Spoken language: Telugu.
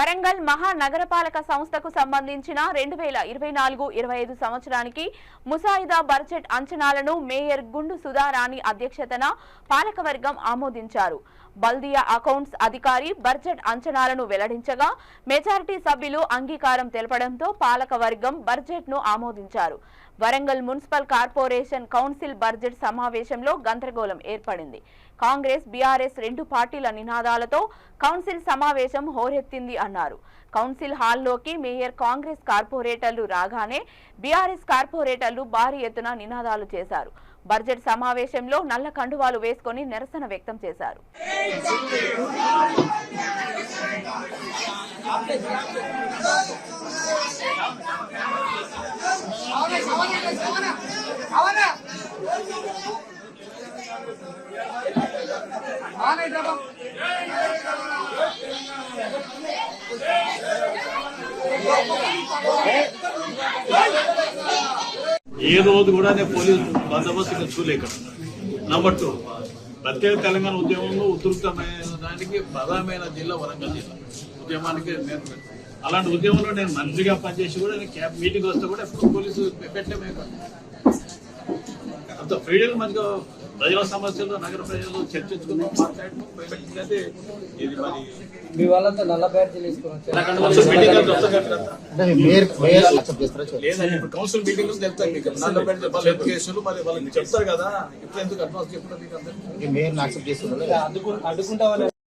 వరంగల్ మహానగరపాలక సంస్థకు సంబంధించిన 2024-25 సంవత్సరానికి ముసాయిదా బడ్జెట్ అంచనాలను మేయర్ గుండు సుధారాణి అధ్యక్షతన పాలకవర్గం ఆమోదించారు. బల్దియా అకౌంట్స్ అధికారి బడ్జెట్ అంచనాలను వెల్లడించగా మెజారిటీ సభ్యులు అంగీకారం తెలపడంతో పాలకవర్గం బడ్జెట్ను ఆమోదించారు. Warangal municipal corporation council budget సమావేశంలో గందరగోళం ఏర్పడింది. కాంగ్రెస్ బీఆర్ఎస్ రెండు పార్టీల నినాదాలతో కౌన్సిల్ సమావేశం హోరెత్తింది అన్నారు. కౌన్సిల్ హాల్లోకి మేయర్ కాంగ్రెస్ కార్పొరేటర్లు రాగానే బీఆర్ఎస్ కార్పొరేటర్లు భారీ ఎత్తున నినాదాలు చేశారు. బడ్జెట్ సమావేశంలో నల్ల కండువాలు వేసుకొని నిరసన వ్యక్తం చేశారు. ఏ రోజు కూడా నేను పోలీసు బందోబస్తు చూలేక. నంబర్ 2, ప్రత్యేక తెలంగాణ ఉద్యమంలో ఉధృతమైన దానికి ప్రధానమైన జిల్లా వరంగల్ జిల్లా. ఉద్యమానికి నేను అలాంటి ఉద్యమంలో నేను మంత్రిగా పనిచేసి కూడా నేను క్యాబ్ మీటింగ్ వస్తే కూడా ఎప్పుడు పోలీసు పెట్టలేమే. అంత ఫ్రీడమ్ మంచిగా ప్రజల సమస్యలు నగర ప్రజలు చర్చించుకుని మాట్లాడుకుంటే ఇది మరి మీ వాళ్ళంతా నల్ల బ్యాడ్జీలు కౌన్సిల్ మీటింగ్ తెలుస్తాయి మీకు. నల్ల బ్యాడ్జ్ వాళ్ళు కేసులు మరి వాళ్ళకి చెప్తారు కదా. ఇప్పుడు ఎందుకు అడ్వాన్స్ చెప్తారు మీకు అందరికీ అడ్డుకుంటా